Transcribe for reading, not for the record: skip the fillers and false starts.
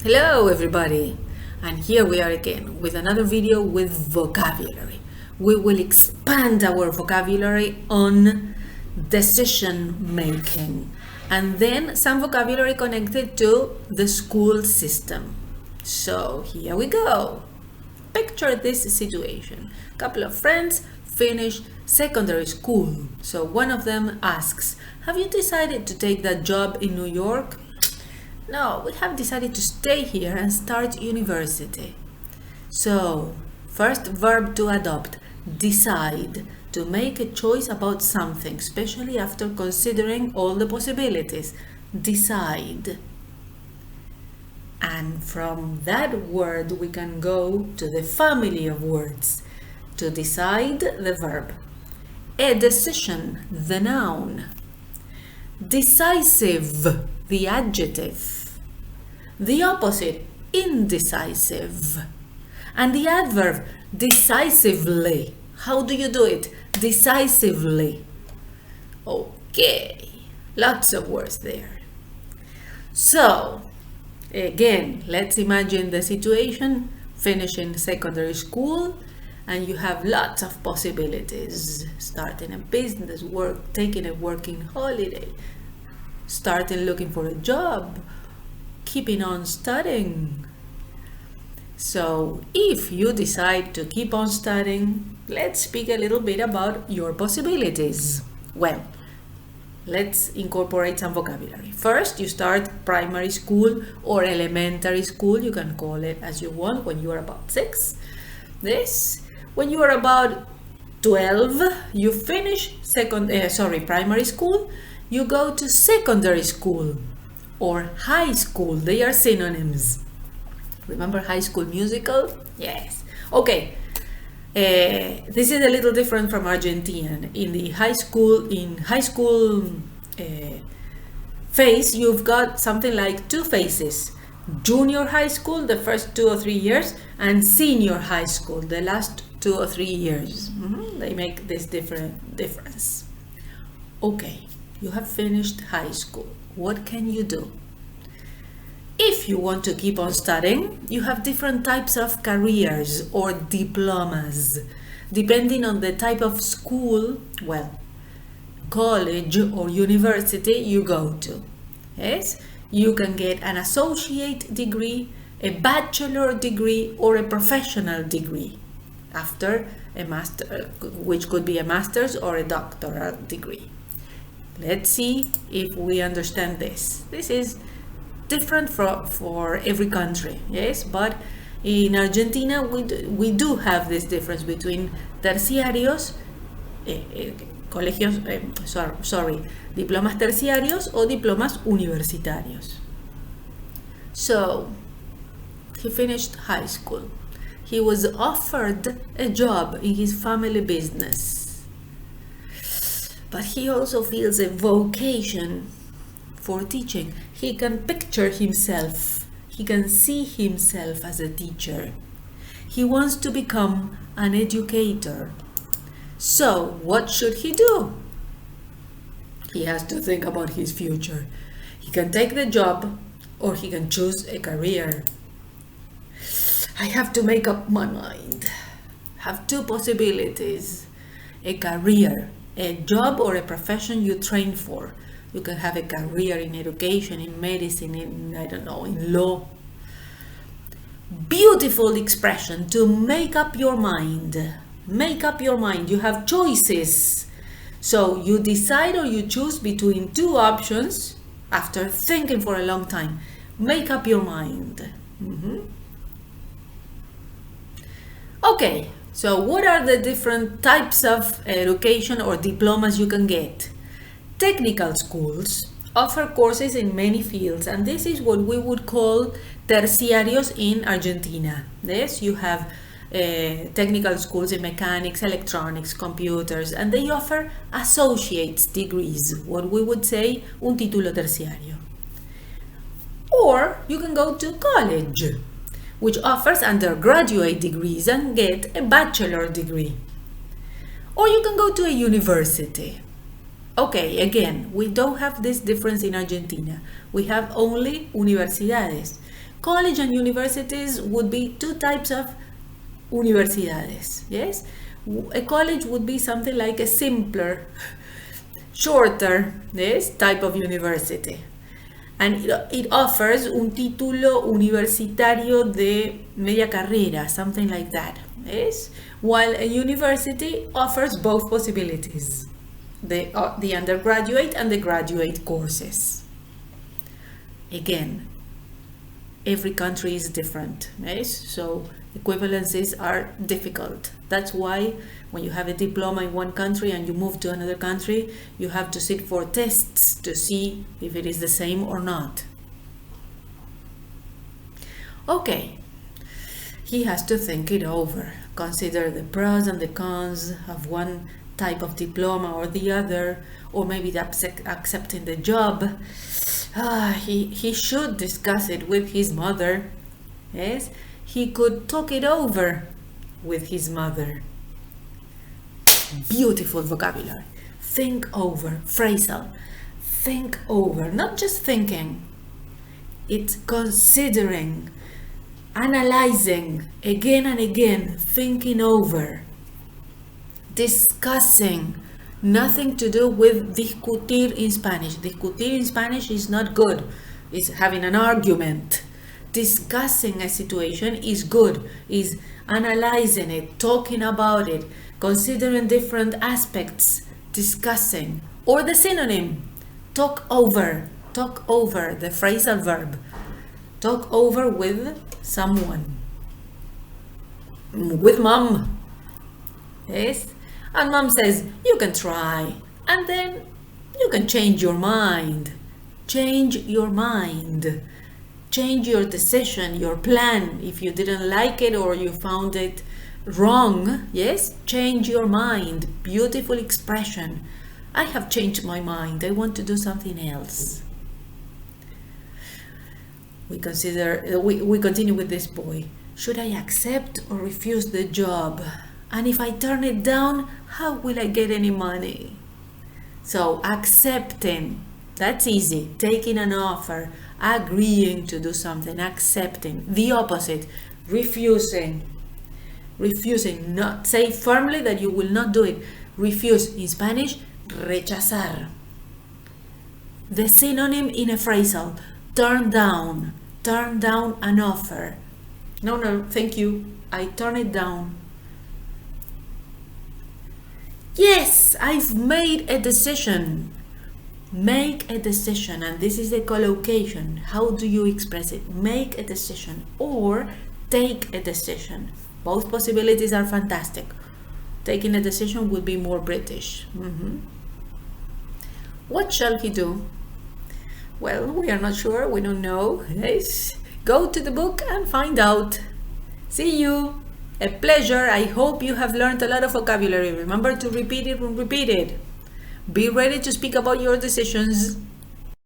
Hello everybody, and here we are again with another video with vocabulary. We will expand our vocabulary on decision making and then some vocabulary connected to the school system. So here we go. Picture this situation. A couple of friends finish secondary school. So one of them asks, "Have you decided to take that job in New York?" "No, we have decided to stay here and start university." So, first verb to adopt, decide, to make a choice about something, especially after considering all the possibilities. Decide. And from that word we can go to the family of words. To decide, the verb. A decision, the noun. Decisive, the adjective. The opposite, indecisive. And the adverb, decisively. How do you do it? Decisively. Okay, lots of words there. So, again, let's imagine the situation, finishing secondary school, and you have lots of possibilities. Starting a business, taking a working holiday, starting looking for a job, keeping on studying. So if you decide to keep on studying, let's speak a little bit about your possibilities. Well, let's incorporate some vocabulary. First, you start primary school or elementary school, you can call it as you want, when you are about 6. When you are about 12, you finish primary school, you go to secondary school or high school. They are synonyms. Remember High School Musical? Yes. Okay. This is a little different from Argentine. In the high school phase, you've got something like 2 phases. Junior high school, the first 2 or 3 years, and senior high school, the last 2 or 3 years. They make this difference. Okay, you have finished high school. What can you do? If you want to keep on studying, you have different types of careers or diplomas, depending on the type of school, college or university you go to. Yes, you can get an associate degree, a bachelor degree, or a professional degree after a master, which could be a master's or a doctoral degree. Let's see if we understand this. This is different for every country, yes, but in Argentina we do have this difference between terciarios, diplomas terciarios o diplomas universitarios. So, he finished high school. He was offered a job in his family business. But he also feels a vocation for teaching. He can picture himself. He can see himself as a teacher. He wants to become an educator. So, what should he do? He has to think about his future. He can take the job or he can choose a career. I have to make up my mind. Have 2 possibilities. A career. A job or a profession you train for. You can have a career in education, in medicine, in law. Beautiful expression, to make up your mind. Make up your mind. You have choices. So you decide or you choose between 2 options after thinking for a long time. Make up your mind. Okay. So what are the different types of education or diplomas you can get? Technical schools offer courses in many fields, and this is what we would call terciarios in Argentina. Yes, you have technical schools in mechanics, electronics, computers, and they offer associate's degrees, what we would say un título terciario. Or you can go to college, which offers undergraduate degrees and get a bachelor degree. Or you can go to a university. Okay, again, we don't have this difference in Argentina. We have only universidades. College and universities would be two types of universidades. Yes, a college would be something like a simpler, shorter, yes, type of university, and it offers un título universitario de media carrera, something like that. Yes, while a university offers both possibilities, the undergraduate and the graduate courses. Again, every country is different, yes? So equivalencies are difficult. That's why when you have a diploma in one country and you move to another country, you have to sit for tests to see if it is the same or not. Okay, he has to think it over, consider the pros and the cons of one type of diploma or the other, or maybe accepting the job. He should discuss it with his mother. Yes, he could talk it over with his mother. Beautiful vocabulary. Think over, phrasal. Think over, not just thinking. It's considering, analyzing again and again, thinking over, discussing. Nothing to do with discutir in Spanish. Discutir in Spanish is not good. It's having an argument. Discussing a situation is good. Is analyzing it, talking about it, considering different aspects, discussing. Or the synonym, talk over. Talk over, the phrasal verb. Talk over with someone. With mom. Yes? And mom says, you can try, and then you can change your mind. Change your mind. Change your decision, your plan. If you didn't like it or you found it wrong, yes, change your mind. Beautiful expression. I have changed my mind. I want to do something else. We continue with this boy. Should I accept or refuse the job? And if I turn it down, how will I get any money? So accepting, that's easy. Taking an offer, agreeing to do something, accepting. The opposite, refusing. Refusing, not say firmly that you will not do it. Refuse, in Spanish, rechazar. The synonym in a phrasal, turn down an offer. No, thank you, I turn it down. Yes, I've made a decision. Make a decision, and this is the collocation. How do you express it? Make a decision or take a decision. Both possibilities are fantastic. Taking a decision would be more British. What shall he do? Well, we are not sure. We don't know. Yes. Go to the book and find out. See you. A pleasure. I hope you have learned a lot of vocabulary. Remember to repeat it and repeat it. Be ready to speak about your decisions.